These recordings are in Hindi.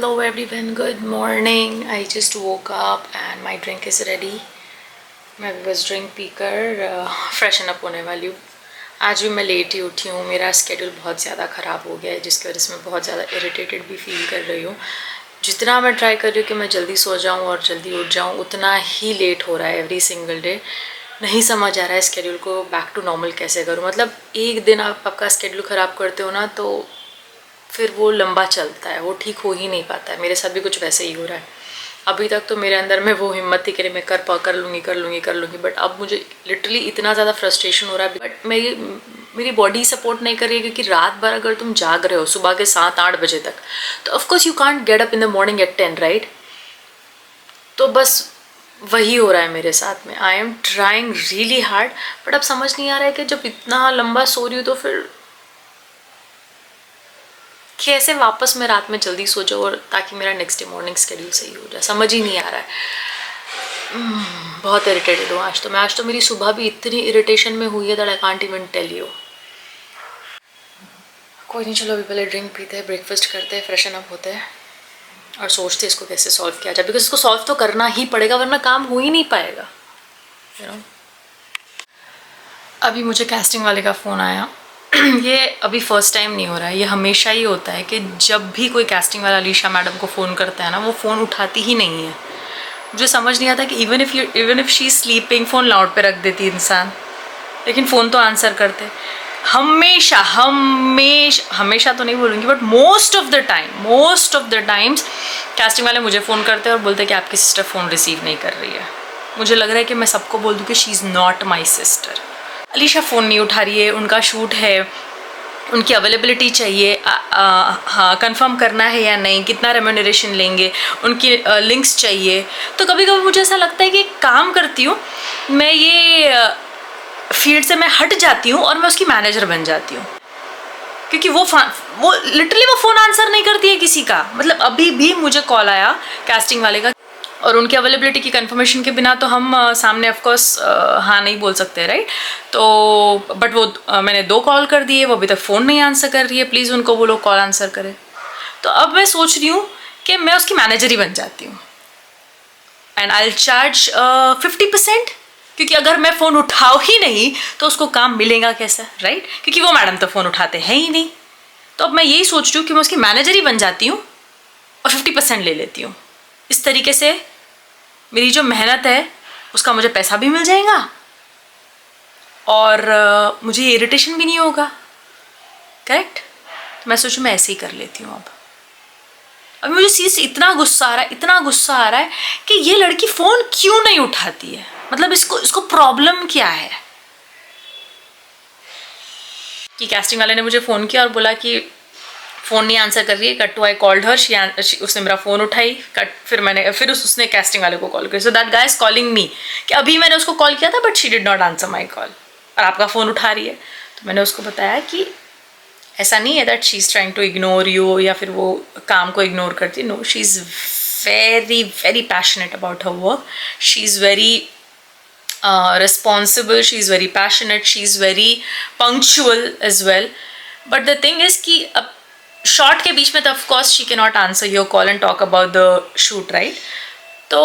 Hello everyone, good morning. I just woke up and my drink is ready. मैं भी बस ड्रिंक पीकर फ्रेशन अप होने वाली हूँ. आज भी मैं लेट ही उठी हूँ. मेरा स्केड्यूल बहुत ज़्यादा ख़राब हो गया है जिसकी वजह से मैं बहुत ज़्यादा इरिटेटेड भी फील कर रही हूँ. जितना मैं ट्राई कर रही हूँ कि मैं जल्दी सो जाऊँ और जल्दी उठ जाऊँ, उतना ही लेट हो रहा है एवरी सिंगल डे. नहीं समझ आ रहा है स्केड्यूल को बैक टू नॉर्मल कैसे करूँ. मतलब एक दिन आप आपका स्केड्यूल ख़राब करते हो ना तो फिर वो लंबा चलता है, वो ठीक हो ही नहीं पाता है. मेरे साथ भी कुछ वैसे ही हो रहा है. अभी तक तो मेरे अंदर में वो हिम्मत थी कि मैं कर लूँगी, बट अब मुझे लिटरली इतना ज़्यादा फ्रस्ट्रेशन हो रहा है. बट मेरी बॉडी सपोर्ट नहीं कर रही है क्योंकि रात भर अगर तुम जाग रहे हो सुबह के 7-8 बजे तक तो of course you can't get up in the morning at 10, right. तो बस वही हो रहा है मेरे साथ में. I am trying really hard but अब समझ नहीं आ रहा है कि जब इतना लंबा सो रही हूँ तो फिर कैसे वापस मैं रात में जल्दी सो जाऊँ और ताकि मेरा नेक्स्ट डे मॉर्निंग स्केड्यूल सही हो जाए. समझ ही नहीं आ रहा है. बहुत इरिटेटेड हूँ आज तो मेरी सुबह भी इतनी इरिटेशन में हुई है that I can't even tell you. कोई नहीं, चलो अभी पहले ड्रिंक पीते हैं, ब्रेकफास्ट करते हैं, फ्रेशन अप होते हैं और सोचते हैं इसको कैसे सॉल्व किया जाए. बिकॉज इसको सॉल्व तो करना ही पड़ेगा वरना काम हो ही नहीं पाएगा. अभी मुझे कास्टिंग वाले का फ़ोन आया. ये अभी फर्स्ट टाइम नहीं हो रहा है, ये हमेशा ही होता है कि जब भी कोई कास्टिंग वाला अलीशा मैडम को फ़ोन करता है ना वो फ़ोन उठाती ही नहीं है. मुझे समझ नहीं आता कि even if she sleeping phone loud पे रख देती इंसान, लेकिन फ़ोन तो आंसर करते. हमेशा तो नहीं बोलूँगी but most of the times casting वाले मुझे फ़ोन करते हैं और बोलते हैं कि आपकी सिस्टर फ़ोन रिसीव नहीं कर रही है. मुझे लग रहा है कि मैं सबको बोल दूँ कि she is not my sister. Alisha phone नहीं उठा रही है, उनका शूट है, उनकी अवेलेबिलिटी चाहिए, हाँ कंफर्म करना है या नहीं, कितना रेम्यूनरेशन लेंगे, उनकी लिंक्स चाहिए. तो कभी कभी मुझे ऐसा लगता है कि एक काम करती हूँ मैं, ये फील्ड से मैं हट जाती हूँ और मैं उसकी मैनेजर बन जाती हूँ. क्योंकि वो लिटरली वो फ़ोन आंसर नहीं करती है किसी का. मतलब अभी भी मुझे कॉल आया कास्टिंग वाले का और उनकी अवेलेबिलिटी की कंफर्मेशन के बिना तो हम सामने ऑफकोर्स हाँ नहीं बोल सकते, राइट. तो बट वो मैंने 2 कॉल कर दिए, वो अभी तक फ़ोन नहीं आंसर कर रही है. प्लीज़ उनको बोलो कॉल आंसर करें. तो अब मैं सोच रही हूँ कि मैं उसकी मैनेजर ही बन जाती हूँ एंड आई विल चार्ज 50%. क्योंकि अगर मैं फ़ोन उठाऊँ ही नहीं तो उसको काम मिलेगा कैसा, राइट. क्योंकि वो मैडम तो फ़ोन उठाते हैं ही नहीं. तो अब मैं यही सोच रही हूँ कि मैं उसकी मैनेजर ही बन जाती हूँ और 50% ले लेती हूँ. इस तरीके से मेरी जो मेहनत है उसका मुझे पैसा भी मिल जाएगा और मुझे इरिटेशन भी नहीं होगा, करेक्ट. तो मैं सोचूं मैं ऐसे ही कर लेती हूँ. अब मुझे चीज़ से इतना गुस्सा आ रहा है कि ये लड़की फ़ोन क्यों नहीं उठाती है. मतलब इसको प्रॉब्लम क्या है. कि कास्टिंग वाले ने मुझे फ़ोन किया और बोला कि फ़ोन नहीं आंसर कर रही है. Cut to I called her, उसने मेरा फ़ोन उठाई. फिर उसने कास्टिंग वाले को कॉल किया. So that guy is calling me कि अभी मैंने उसको कॉल किया था but she did not answer my call और आपका फ़ोन उठा रही है. तो मैंने उसको बताया कि ऐसा नहीं है that she is trying to ignore you या फिर वो काम को इग्नोर करती. No, she is very very passionate about her work. She is very responsible, she is very passionate, she is very punctual as well. But the thing is कि अब शॉर्ट के बीच में तो of course she cannot answer your call and talk about the shoot, right. तो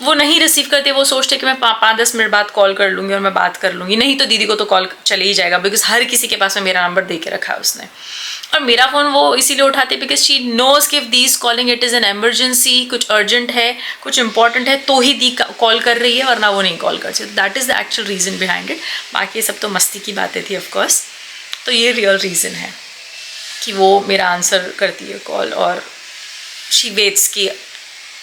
वो नहीं रिसीव करते. वो सोचते कि मैं 5-10 मिनट बाद कॉल कर लूँगी और मैं बात कर लूँगी. नहीं तो दीदी को तो कॉल चले ही जाएगा बिकॉज हर किसी के पास में मेरा नंबर दे के रखा है उसने. और मेरा फ़ोन वो इसीलिए उठाते बिकॉज शी नोज कि if these calling it is an emergency, कुछ अर्जेंट है, कुछ इंपॉर्टेंट है तो ही दी कॉल कर रही है वरना वो नहीं कॉल करती. That is the actual reason behind it. बाकी ये सब तो मस्ती की बातें थी ऑफकोर्स. तो ये रियल रीज़न है कि वो मेरा आंसर करती है कॉल और शी वेट्स कि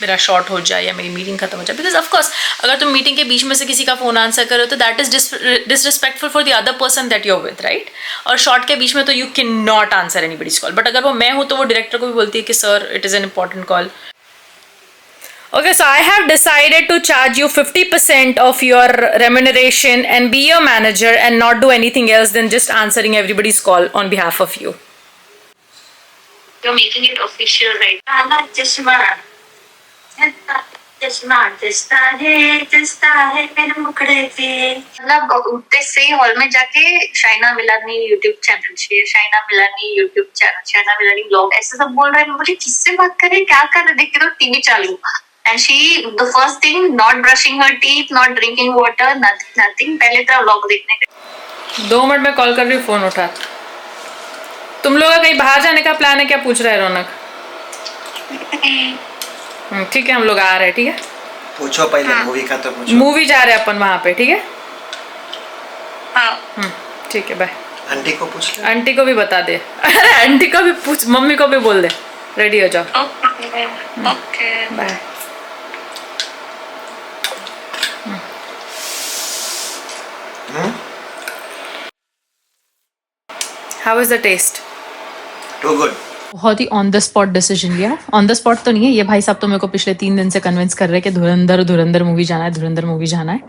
मेरा शॉर्ट हो जाए या मेरी मीटिंग खत्म हो जाए. बिकॉज ऑफकोर्स अगर तुम मीटिंग के बीच में से किसी का फ़ोन आंसर करो तो that is disrespectful for the other person that you are with, right. और शॉर्ट के बीच में तो you can not answer anybody's call. But अगर वो मैं हूँ तो वो डायरेक्टर को भी बोलती है कि sir it is an important call. Okay, so I have decided to charge you 50% of your remuneration and be your manager and not do anything else than just answering everybody's call on behalf of you. You're making it official, right? I'm not just man. चश्मा जस्ता है मेरे मुखड़े पे। मतलब उठते से ही हॉल में जाके शाइना मिलानी यूट्यूब चैनल चाहिए, Shaina Milani YouTube channel, Shaina Milani blog, ऐसे सब बोल रहे हैं। मुझे किससे बात कर रहे हैं, क्या कर रहे हैं, देख के तो टीवी चालू। And she the first thing not brushing her teeth, not drinking water, nothing, पहले तो व्लॉग देखने के। 2 मिनट में कॉल कर रही हूँ, फोन उठा। तुम लोग का कहीं बाहर जाने का प्लान है क्या, पूछ रहा है रौनक। ठीक है, हम लोग आ रहे हैं। ठीक है, पूछो पहले। हाँ। मूवी का तो पूछो। मूवी जा रहे हैं अपन वहाँ पे। ठीक है, हाँ ठीक है, बाय। आंटी को पूछ ले। आंटी को भी बता दे। अरे आंटी को भी पूछ, मम्मी को भी बोल दे, रेडी हो जाओ। Okay bye. How is the test? Too good. बहुत ही ऑन द स्पॉट डिसीजन लिया। ऑन द स्पॉट तो नहीं है, ये भाई साहब तो मेरे को पिछले 3 दिन से कन्विंस कर रहे हैं कि धुरंधर मूवी जाना है, धुरंधर मूवी जाना है।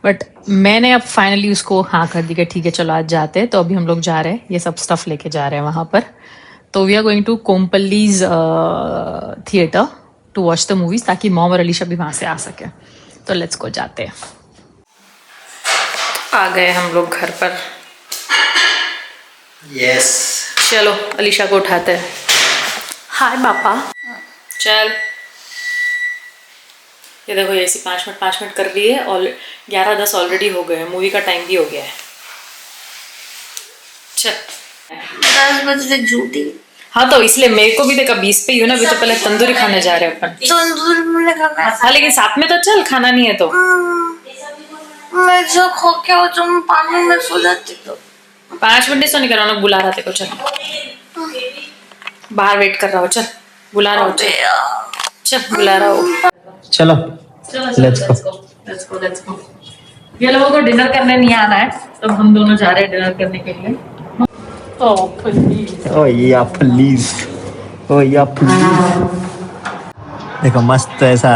बट मैंने अब फाइनली उसको हाँ कर दी कि ठीक है चलो आज जाते हैं। तो अभी हम लोग जा रहे हैं, ये सब स्टफ लेके जा रहे हैं वहाँ पर। तो we are going to complex theatre to watch the movies, ताकि मॉम और अलीशा भी वहाँ से आ सके। तो लेट्स गो, जाते हैं। आ गए हम लोग घर पर। यस। चलो अलीशा को उठाते हैं। हाय पापा। चल, ये देखो ये ऐसी 5 मिनट कर रही है और 11:10 ऑलरेडी हो गए हैं, मूवी का टाइम भी हो गया है। चल 10 बजे झूठी। हाँ तो इसलिए मेरे को भी देखा 20 पे ही हो ना। अभी तो पहले तंदूरी खाने जा रहे हैं अपन। तंदूरी मुझे खाना है। हाँ लेकिन साथ में तो चल, खाना नहीं है तो। मैं जो खो के हो तुम पानी में सो जाती तो। 5 मिनट से नहीं कर रहा हूँ, बुला रहा तेरे को। चल बाहर वेट कर रहा हो, चल बुला रहा हो, चल बुला रहा हो। चलो लेट्स गो। ये लोगों को डिनर करने नहीं आना है, तो हम दोनों जा रहे हैं डिनर करने के लिए। ओ या प्लीज, ओ या प्लीज। देखो मस्त ऐसा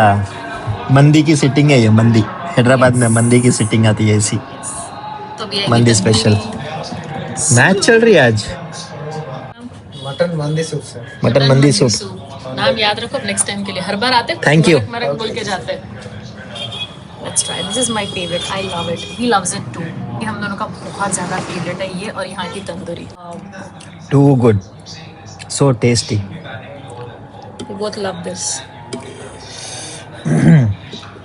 मंदी की सिटिंग है ये। मंदी हैदराबाद में मंदी की सिटिंग आती है ऐसी। तो मंदी स्पेशल। मैच चल रही है आज। मटन मंदी सूप से। मटन मंदी सूप। नाम याद रखो नेक्स्ट टाइम के लिए। हर बार आते Thank you. मरक बोल के जाते हैं। Let's try. This is my favorite. I love it. He loves it too. ये हम दोनों का बहुत ज़्यादा फेवरेट है ये, और यहाँ की tandoori. Too good. So tasty. We both love this.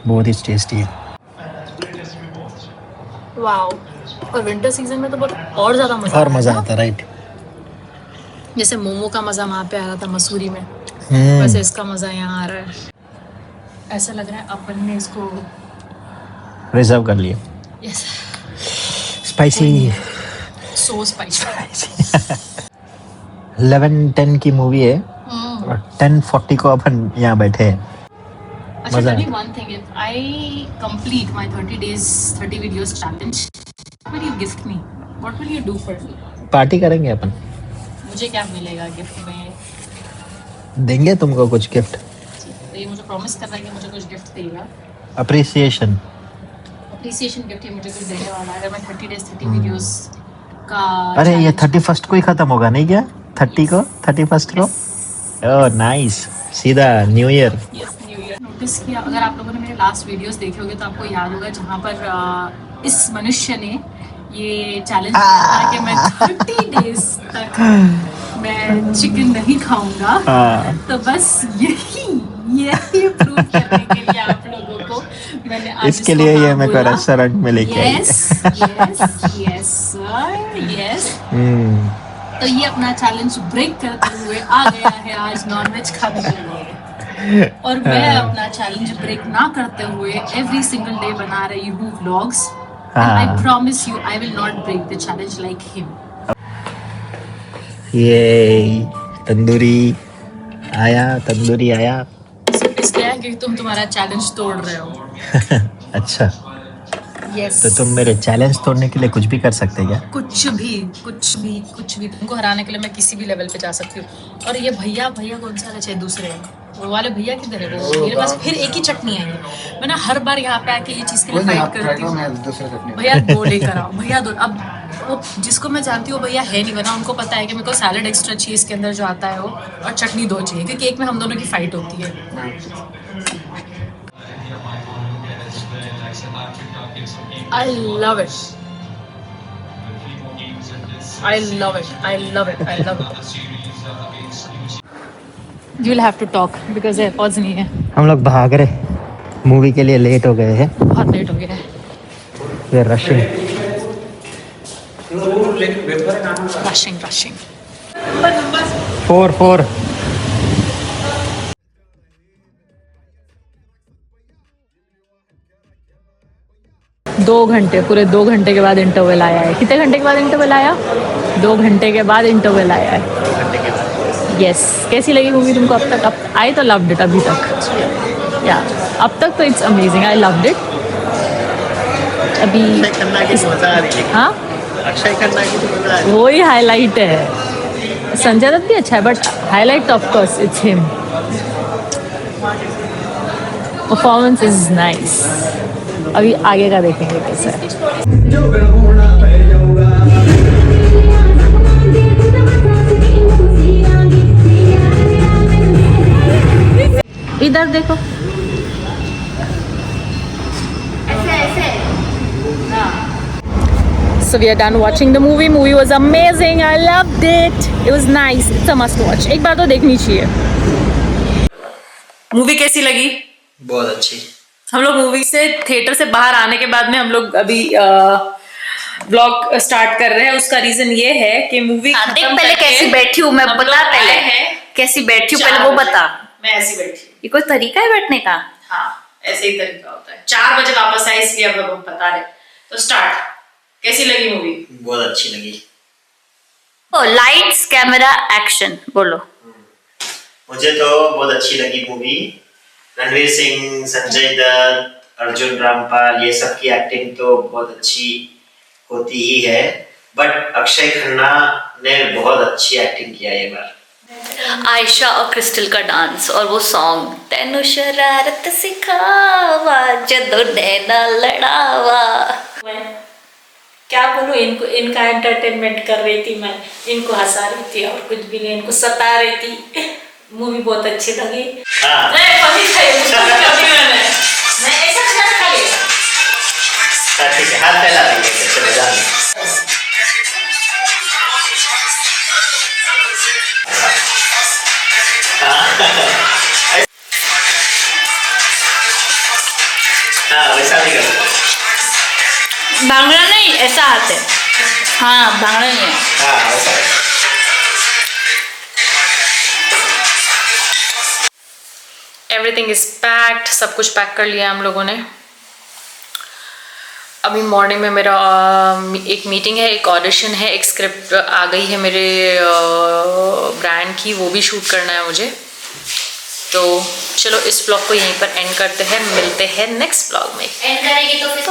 बहुत ही टेस्टी है। Wow. और विंटर सीजन में तो बहुत और ज़्यादा मज़ा। और मजा आता, राइट। जैसे मोमो का मज़ा वहाँ पे आ रहा था मसूरी में, वैसे इसका मज़ा यहाँ आ रहा है। ऐसा लग रहा है अपन ने इसको रिजर्व कर लिया। Yes, spicy. सो स्पाइसी। 11:10 की मूवी है और 10:40 को अपन यहाँ बैठे हैं। अच्छा, tell me one thing. If I complete my 30 days 30 videos challenge, what will you gift me? What will you do for me? Party करेंगे अपन। मुझे क्या मिलेगा गिफ्ट में? देंगे तुमको कुछ गिफ्ट। तो ये मुझे प्रॉमिस कर रहा है कि मुझे कुछ गिफ्ट देगा। अप्रिसिएशन गिफ्ट ही मुझे कुछ देने वाला है। अगर मैं 30 days 30 videos का। अरे ये 31st को ही खत्म होगा नहीं क्या? 30 को, 31st को। ओह नाइस, सीधा न्यू ईयर। नोटिस किया, अगर आप लोगों ने मेरे लास्ट वीडियोस देखे होंगे तो आपको याद होगा जहाँ पर इस मनुष्य ने ये चैलेंज किया था कि मैं 30 डेज तक मैं चिकन नहीं खाऊंगा। तो बस यही प्रूव करने के लिए आप लोगों को मैंने आज इसके लिए ये मेरे को रेस्टोरेंट में लेके आई। Yes sir, yes. तो ये अपना चैलेंज ब्रेक करते हुए आ गया है आज नॉनवेज खाने के लिए, और मैं अपना चैलेंज ब्रेक ना करते हुए एवरी सिंगल डे बना रही हूँ vlogs. I promise you I will not break the challenge like him. ये तंदूरी आया। इसलिए क्योंकि तुम तुम्हारा चैलेंज तोड़ रहे हो। अच्छा, यस। तो तुम मेरे चैलेंज तोड़ने के लिए कुछ भी कर सकते हैं क्या? कुछ भी तुमको हराने के लिए मैं किसी भी लेवल पे जा सकती हूँ। और ये भैया कौन सा अच्छे दूसरे हैं, वो वाले भैया किधर है? वो मेरे पास फिर एक ही चटनी आई है। मैं ना हर बार यहाँ पे आके ये चीज़ के लिए फाइट करती हूँ। भैया दो लेकर आओ, भैया दो। अब वो जिसको मैं जानती हूँ भैया है नहीं, वरना उनको पता है कि मेरे को सैलड एक्स्ट्रा चाहिए इसके अंदर जो आता है वो, और चटनी 2 चाहिए, क्योंकि एक में हम दोनों की फाइट होती है। I love it. I love it. I love it. I love it. You'll have to talk because AirPods नहीं है. हम लोग भाग रहे मूवी के लिए, लेट हो गए हैं. बहुत लेट हो गया है. We are rushing. Rushing. 4 2 घंटे, पूरे 2 घंटे के बाद इंटरवल आया है. कितने घंटे के बाद इंटरवल आया? 2 घंटे के बाद इंटरवल आया है. यस. कैसी लगी मूवी तुमको अब तक? अब आई तो लव्ड इट अभी तक. या अब तक तो it's amazing. I loved it. अभी हाँ, अक्षय खन्ना की तो मजा आ रही है. वही हाईलाइट है. संजय दत्त भी अच्छा है but highlight of course it's him. Performance is nice. अभी आगे का देखेंगे कैसा है. इधर देखो. So we are done watching the movie. Movie was amazing. I loved it. It was nice. It's a must watch. एक बार तो देखनी चाहिए. मूवी कैसी लगी? बहुत अच्छी. हम लोग मूवी से थिएटर से बाहर आने के बाद में हम लोग अभी व्लॉग स्टार्ट कर रहे हैं. उसका रीजन ये है कि मूवी देख पहले कैसी बैठी हूँ मैं, बता पहले कैसी बैठी हूँ पहले वो बता. मैं ऐसी बैठी. ये कोई तरीका है बैठने का? हाँ, ऐसे ही तरीका होता है. 4 बजे वापस आए इसलिए अब हम बता रहे. तो स्टार्ट. कैसी लगी मूवी? बहुत अच्छी लगी. ओ लाइट्स कैमरा एक्शन बोलो. मुझे तो बहुत अच्छी लगी मूवी. रणवीर सिंह, संजय दत्त, अर्जुन रामपाल, ये सब की एक्टिंग तो बहुत अच्छी होती ही है. बट अक्षय खन्ना ने बहुत अच्छी एक्टिंग किया ये बार. आयशा और क्रिस्टल का डांस और वो सॉन्ग तेनु शरारत सिखावा जदों नैना लड़ावा. क्या बोलूं, इनका एंटरटेनमेंट कर रही थी मैं. इनको हंसा रही थी और कुछ भी नहीं. इनको सता रही थी. मूवी बहुत अच्छी लगी. हाँ. मैं ऐसा खा लिया. ठीक है, हाथ फैला दीजिए. चलो जाने. हाँ, वैसा भी करो. बांग्ला नहीं ऐसा हाथ है. हाँ बांग्ला नहीं है. हाँ, वैसा. Everything is packed. सब कुछ पैक कर लिया हम लोगों ने. अभी मॉर्निंग में मेरा एक मीटिंग है, एक ऑडिशन है, एक स्क्रिप्ट आ गई है मेरे ब्रांड की, वो भी शूट करना है मुझे. तो चलो इस ब्लॉग को यहीं पर एंड करते हैं. मिलते हैं नेक्स्ट ब्लॉग में. एंड करेगी तो फिर